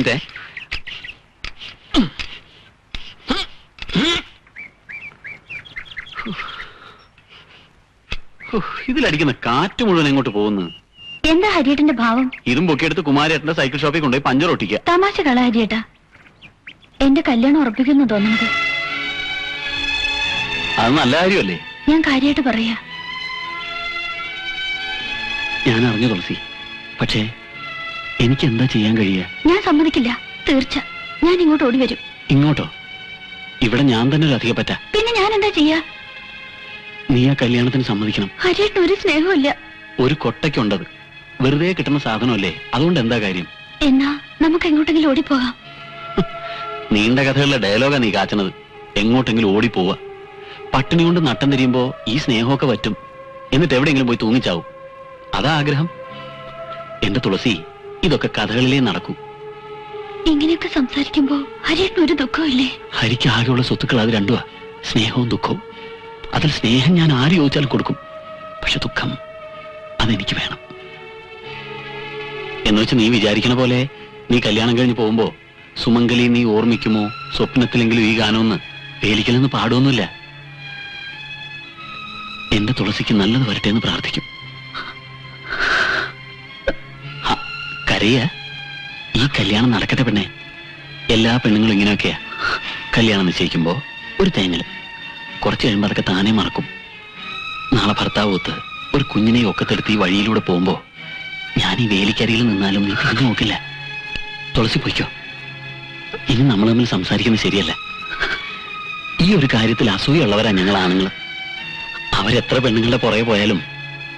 Minute. ഇതിലടിക്കുന്ന കാറ്റ് മുഴുവൻ എങ്ങോട്ട് പോകുന്നു? എന്താ ഹരിയേട്ടന്റെ ഭാവം? ഇതും പൊക്കിയെടുത്ത് കുമാരേട്ടന്റെ സൈക്കിൾ ഷോപ്പിൽ കൊണ്ടുപോയി പഞ്ചർ ഒട്ടിക്കുക. തമാശ കള ഹരിയേട്ടാ. എന്റെ കല്യാണം ഉറപ്പിക്കുന്നു തോന്നുന്നത്. അത് നല്ല കാര്യമല്ലേ? ഞാൻ കാര്യമായിട്ട് പറയാ. ഞാൻ അറിഞ്ഞു തുളസി, പക്ഷേ എനിക്ക് എന്താ ചെയ്യാൻ കഴിയുക? ഞാൻ സമ്മതിക്കില്ല, തീർച്ച. ഞാൻ ഇങ്ങോട്ട് ഓടി വരും. ഇങ്ങോട്ടോ? ഇവിടെ ഞാൻ തന്നെ ഒരു അധികം പറ്റാ. പിന്നെ ഞാൻ എന്താ ചെയ്യാ? നീ ആ കല്യാണത്തിന് സമ്മതിക്കണം. ഹരിയേട്ടന് ഒരു സ്നേഹമില്ല. ഒരു കൊട്ടയ്ക്കുണ്ടത്. വെറുതെ കിട്ടുന്ന സാധനമല്ലേ, അതുകൊണ്ട് എന്താ കാര്യം? എന്നാ നമുക്ക് എങ്ങോട്ടെങ്കിലും ഓടിപ്പോകാം. നീണ്ട കഥകളിലെ ഡയലോഗാ നീ കാച്ചണത്. എങ്ങോട്ടെങ്കിലും ഓടിപ്പോവുക. പട്ടിണി കൊണ്ട് നട്ടം തിരിയുമ്പോ ഈ സ്നേഹമൊക്കെ പറ്റും. എന്നിട്ട് എവിടെയെങ്കിലും പോയി തൂങ്ങിച്ചാവും. അതാ ആഗ്രഹം. എന്റെ തുളസി, ഇതൊക്കെ കഥകളിലേ നടക്കൂ. ഇങ്ങനെയൊക്കെ സംസാരിക്കുമ്പോ ഹരിയേട്ടന് ഒരു ദുഃഖമില്ലേ? ഹരിക്ക് ആകെയുള്ള സ്വത്തുക്കൾ അത് രണ്ടുവാ, സ്നേഹവും ദുഃഖവും. അതിൽ സ്നേഹം ഞാൻ ആര് ചോദിച്ചാലും കൊടുക്കും. പക്ഷെ ദുഃഖം അതെനിക്ക് വേണം. എന്നുവെച്ച് നീ വിചാരിക്കണ പോലെ നീ കല്യാണം കഴിഞ്ഞ് പോകുമ്പോ സുമംഗലി നീ ഓർമ്മിക്കുമോ സ്വപ്നത്തിലെങ്കിലും ഈ ഗാനമൊന്ന് പേലിക്കലെന്ന് പാടുമൊന്നുമില്ല. എന്റെ തുളസിക്ക് നല്ലത് വരട്ടെ എന്ന് പ്രാർത്ഥിക്കും. കരയ, ഈ കല്യാണം നടക്കട്ടെ പെണ്ണെ. എല്ലാ പെണ്ണുങ്ങളും ഇങ്ങനെയൊക്കെയാ. കല്യാണം നിശ്ചയിക്കുമ്പോ ഒരു തേങ്ങല്, കുറച്ച് കഴിയുമ്പോൾ അതൊക്കെ താനേ മറക്കും. നാളെ ഭർത്താവ് ഒത്ത് ഒരു കുഞ്ഞിനെ ഒക്കത്തെടുത്ത് ഈ വഴിയിലൂടെ പോകുമ്പോ ഞാൻ ഈ വേലിക്കരിയിൽ നിന്നാലും നീ തിരിഞ്ഞു നോക്കില്ല. തുളസി പൊയ്ക്കോ. ഇനി നമ്മൾ തമ്മിൽ സംസാരിക്കുന്നത് ശരിയല്ല. ഈ ഒരു കാര്യത്തിൽ അസൂയുള്ളവരാ ഞങ്ങൾ ആണുങ്ങൾ. അവരെത്ര പെണ്ണുങ്ങളുടെ പുറകെ പോയാലും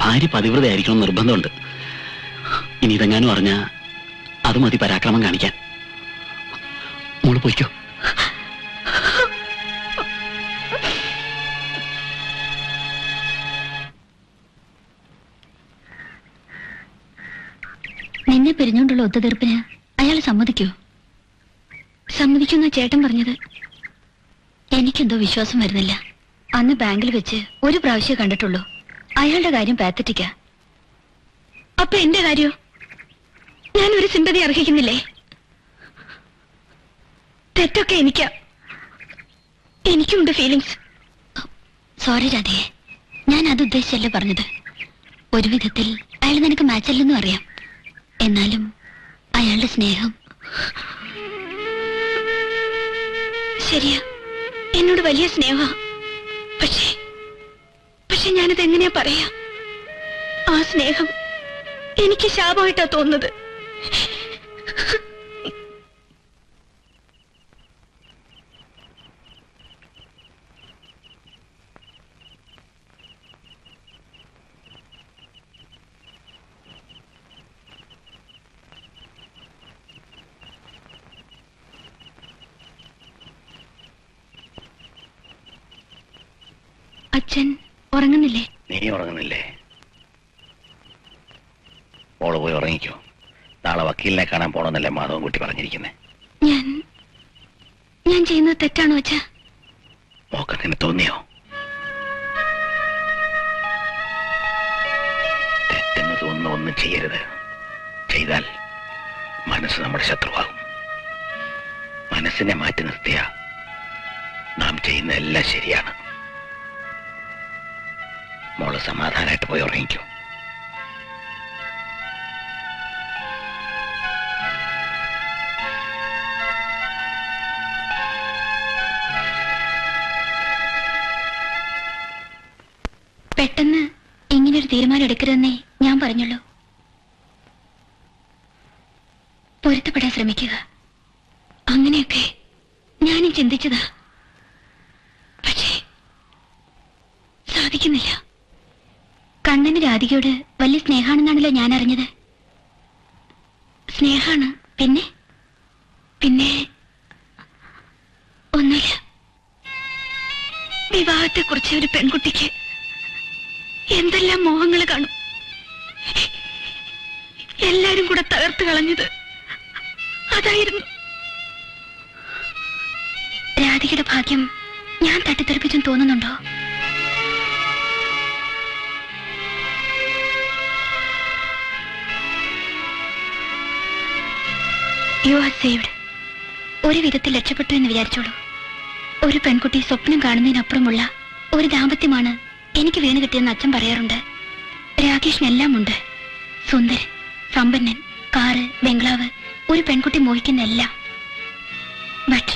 ഭാര്യ പതിവ്രതയായിരിക്കണം നിർബന്ധമുണ്ട്. ഇനി ഇതെങ്ങാനും അറിഞ്ഞാ അത് മതി പരാക്രമം കാണിക്കാൻ. മോള് പൊയ്ക്കോ. നിന്നെ പിരിഞ്ഞുകൊണ്ടുള്ള ഒത്തുതീർപ്പിന് അയാൾ സമ്മതിക്കോ? സമ്മതിക്കുന്ന ചേട്ടൻ പറഞ്ഞത്. എനിക്കെന്തോ വിശ്വാസം വരുന്നില്ല. അന്ന് ബാങ്കിൽ വെച്ച് ഒരു പ്രാവശ്യം കണ്ടിട്ടുള്ളൂ. അയാളുടെ കാര്യം പാത്തറ്റിക്കാ. അപ്പൊ എന്റെ കാര്യോ? ഞാൻ ഒരു സിമ്പതി അർഹിക്കുന്നില്ലേ? തെറ്റൊക്കെ എനിക്കാ. എനിക്കുണ്ട് ഫീലിങ്സ്. സോറി രാധയെ, ഞാൻ അത് ഉദ്ദേശിച്ചല്ലേ പറഞ്ഞത്. ഒരു വിധത്തിൽ അയാൾ നിനക്ക് മാച്ചല്ലെന്നും അറിയാം. എന്നാലും അയാളുടെ സ്നേഹം ശരിയാ, എന്നോട് വലിയ സ്നേഹ. പക്ഷെ ഞാനത് എങ്ങനെയാ പറയാ? ആ സ്നേഹം എനിക്ക് ശാപമായിട്ടാ തോന്നുന്നത്. അച്ഛൻ ഉറങ്ങുന്നില്ലേ? നീ ഉറങ്ങുന്നില്ലേ? മോള് പോയി ഉറങ്ങിക്കോ. നാളെ വക്കീലിനെ കാണാൻ പോണമെന്നല്ലേ മാധവൻകുട്ടി പറഞ്ഞിരിക്കുന്നേ. ഞാൻ ചെയ്യുന്നത് തെറ്റാണോ അച്ഛാ? മോക്കങ്ങനെ തോന്നിയോ? തെറ്റെന്ന് തോന്നുന്ന ഒന്നും ചെയ്യരുത്. ചെയ്താൽ മനസ്സ് നമ്മുടെ ശത്രുവാകും. മനസ്സിനെ മാറ്റി നിർത്തിയ നാം ചെയ്യുന്ന എല്ലാം ശരിയാണ്. മോള് സമാധാനമായിട്ട് പോയി ഉറങ്ങിക്കോ. പെട്ടെന്ന് ഇങ്ങനൊരു തീരുമാനം എടുക്കരുതെന്നേ ഞാൻ പറഞ്ഞുള്ളൂ. പൊരുത്തപ്പെടാൻ ശ്രമിക്കുക, അങ്ങനെയൊക്കെ ഞാനും ചിന്തിച്ചതാ. പക്ഷേ സാധിക്കുന്നില്ല. കണ്ണന് രാധികയോട് വലിയ സ്നേഹാണെന്നാണല്ലോ ഞാൻ അറിഞ്ഞത്. സ്നേഹാണ്. പിന്നെ പിന്നെ ഒന്നുമില്ല. വിവാഹത്തെക്കുറിച്ച് ഒരു പെൺകുട്ടിക്ക് എന്തെല്ലാം മോഹങ്ങൾ കാണും. എല്ലാരും കൂടെ തകർത്ത് കളഞ്ഞത് അതായിരുന്നു. രാധികയുടെ ഭാഗ്യം ഞാൻ തട്ടിത്തെറിപ്പിച്ചും തോന്നുന്നുണ്ടോ? You are saved. ഒരു വിധത്തിൽ രക്ഷപ്പെട്ടു എന്ന് വിചാരിച്ചോളൂ. ഒരു പെൺകുട്ടി സ്വപ്നം കാണുന്നതിനപ്പുറമുള്ള ഒരു ദാമ്പത്യമാണ് എനിക്ക് വീണ് കിട്ടിയെന്ന് അച്ഛൻ പറയാറുണ്ട്. രാകേഷിനെല്ലാം ഉണ്ട്. സുന്ദരൻ, സമ്പന്നൻ, കാറ്, ബംഗ്ലാവ്, ഒരു പെൺകുട്ടി മോഹിക്കുന്ന എല്ലാം. But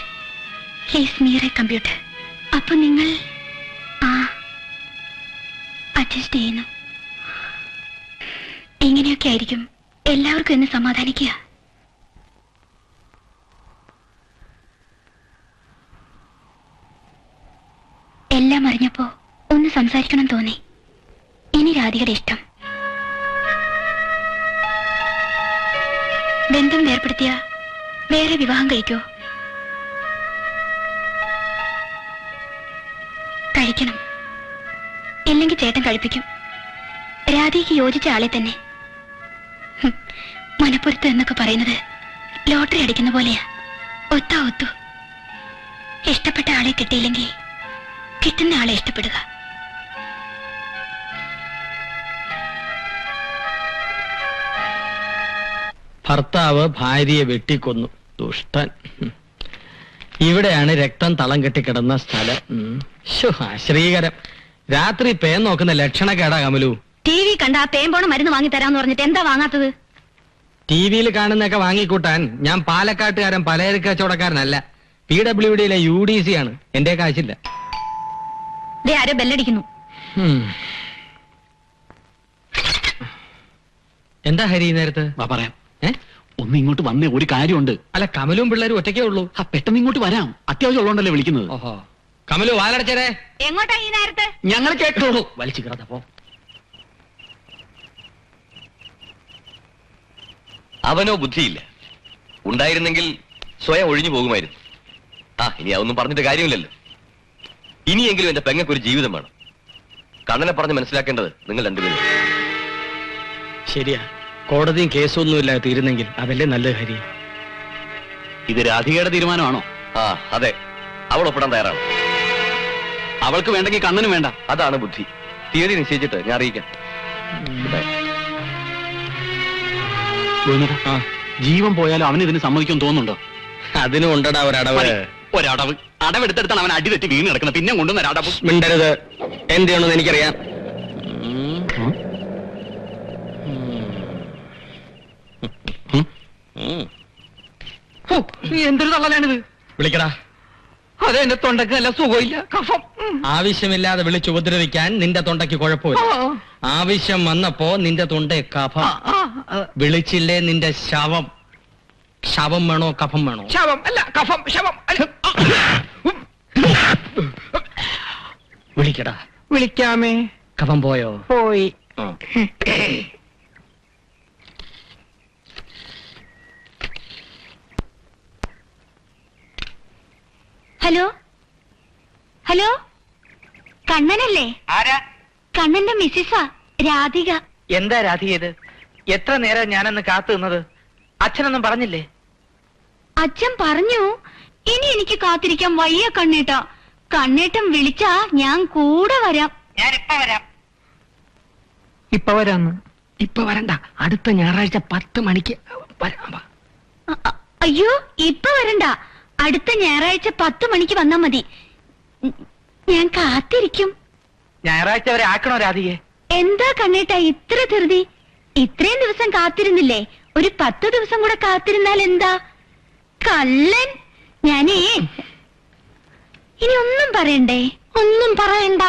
he's near A computer. അപ്പൊ നിങ്ങൾ അഡ്ജസ്റ്റ് ചെയ്യുന്നു. ഇങ്ങനെയൊക്കെ ആയിരിക്കും എല്ലാവർക്കും എന്ന് സമാധാനിക്കുക. എല്ലാം അറിഞ്ഞപ്പോ ഒന്ന് സംസാരിക്കണം തോന്നി. ഇനി രാധികയുടെ ഇഷ്ടം. ബന്ധം വേർപ്പെടുത്തിയ വേറെ വിവാഹം കഴിക്കോ? കഴിക്കണം. ഇല്ലെങ്കിൽ ചേട്ടൻ കഴിപ്പിക്കും. രാധികയ്ക്ക് യോജിച്ച ആളെ തന്നെ. മനപ്പുറത്ത് എന്നൊക്കെ പറയുന്നത് ലോട്ടറി അടിക്കുന്ന പോലെയാ. ഒത്താ ഒത്തു. ഇഷ്ടപ്പെട്ട ആളെ കിട്ടിയില്ലെങ്കിൽ കിട്ടുന്ന ആളെ ഇഷ്ടപ്പെടുക. ഭർത്താവ് ഭാര്യയെ വെട്ടിക്കൊന്നു. ദുഷ്ടൻ. ഇവിടെയാണ് രക്തം തളം കെട്ടിക്കിടന്ന സ്ഥലം. ശ്രീകരം. രാത്രി പേൻ നോക്കുന്ന ലക്ഷണക്കേടാ കമലു. ടി വി കണ്ട ആ പേൻ പോണ മരുന്ന് വാങ്ങി തരാന്ന് പറഞ്ഞിട്ട് എന്താ വാങ്ങാത്തത്? ടി വിയിൽ കാണുന്നൊക്കെ വാങ്ങിക്കൂട്ടാൻ ഞാൻ പാലക്കാട്ടുകാരൻ പലചരക്ക് കച്ചവടക്കാരനല്ല. PWDയിലെ UDC ആണ്. എന്റെ കാശില്ല. ആരോ ബെല്ലടിക്കുന്നു. എന്താ ഹരി നേരത്ത്? പറയാം. ഒന്ന് ഇങ്ങോട്ട് വന്നേ, ഒരു കാര്യമുണ്ട്. അല്ല, കമലും പിള്ളേരും ഒറ്റയ്ക്കേ ഉള്ളൂ. പെട്ടെന്ന് ഇങ്ങോട്ട് വരാം. അത്യാവശ്യം ഉള്ളതുകൊണ്ടല്ലേ വിളിക്കുന്നത്. ഓഹോ. കമലു വാലടച്ചേ. എങ്ങോട്ടാ ഈ നേരത്തെ? ഞങ്ങൾ കേട്ടോളൂ. വലിച്ചു കിടന്നപ്പോ അവനോ ബുദ്ധിയില്ല. ഉണ്ടായിരുന്നെങ്കിൽ സ്വയം ഒഴിഞ്ഞു പോകുമായിരുന്നു. ഇനി അതൊന്നും പറഞ്ഞിട്ട് കാര്യമില്ലല്ലോ. ഇനിയെങ്കിലും എന്റെ പെങ്ങൾക്കൊരു ജീവിതം വേണം. കണ്ണനെ പറഞ്ഞ് മനസ്സിലാക്കേണ്ടത് നിങ്ങൾ രണ്ടുപേരും. ശരിയാ. കോടതിയും കേസൊന്നുമില്ല തീരുന്നെങ്കിൽ അതല്ലേ നല്ലത് ഹരി. ഇത് രാധികയുടെ തീരുമാനമാണോ? അതെ, അവൾ ഒപ്പിടാൻ തയ്യാറാണ്. അവൾക്ക് വേണ്ടെങ്കിൽ കണ്ണനും വേണ്ട. അതാണ് ബുദ്ധി. തീയതി നിശ്ചയിച്ചിട്ട് ഞാൻ അറിയിക്കാം. ജീവൻ പോയാലും അവന് ഇതിന് സമ്മതിക്കും തോന്നുന്നുണ്ടോ? അതിനും ഉണ്ടടാ ഒരടവ്. ഒരടവ്. അടവെടുത്തെടുത്താണ് അവൻ അടി തെറ്റി വീണ് കിടക്കുന്നത്. പിന്നെ കൊണ്ടുവന്ന അടവ്. മിണ്ടരുത്. എന്ത് ചെയ്യണമെന്ന് എനിക്കറിയാം. എന്തൊരു തള്ളലാണിത്? വിളിക്കടാ. അതെ, എന്റെ തൊണ്ടക്ക് നല്ല സുഖമില്ല, കഫം. ആവശ്യമില്ലാതെ വിളിച്ച് ഉപദ്രവിക്കാൻ നിന്റെ തൊണ്ടയ്ക്ക് കുഴപ്പമില്ല. ആവശ്യം വന്നപ്പോ നിന്റെ തൊണ്ട കഫം. വിളിച്ചില്ലേ നിന്റെ ശവം. ശവം വേണോ കഫം വേണോ? ശവം അല്ല, കഫം. ശവം. വിളിക്കടാ. വിളിക്കാമേ. കഫം പോയോ? പോയി. ഹലോ ഹലോ, കണ്ണനല്ലേ? ആരാ? കണ്ണന്റെ മിസ്സിസാ, രാധിക. എന്താ രാധികത്? എത്ര നേരം ഞാനന്ന് കാത്തു നിന്നത്? അച്ഛനൊന്നും പറഞ്ഞില്ലേ? അച്ഛൻ പറഞ്ഞു, ഇനി എനിക്ക് കാത്തിരിക്കാൻ വയ്യ കണ്ണേട്ടാ. കണ്ണേട്ടൻ വിളിച്ചാ ഞാൻ കൂടെ വരാം. ഞാൻ ഇപ്പൊ വരാം. ഇപ്പൊ വരാന്ന്. ഇപ്പൊ വരണ്ട, അടുത്ത ഞായറാഴ്ച 10 മണിക്ക് വരാം. അയ്യോ, ഇപ്പൊ വരണ്ട. അടുത്ത ഞായറാഴ്ച 10 മണിക്ക് വന്നാ മതി. ഞാൻ കാത്തിരിക്കും. ഞായറാഴ്ച വരെ ആക്കണോ രാധികെ? എന്താ കണ്ണേട്ടാ ഇത്ര ധൃതി? ഇത്രയും ദിവസം കാത്തിരുന്നില്ലേ? ഒരു 10 ദിവസം കൂടെ കാത്തിരുന്നാൽ എന്താ? കള്ളൻ. ഞാനേ ഇനി ഒന്നും പറയണ്ടേ? ഒന്നും പറയണ്ട.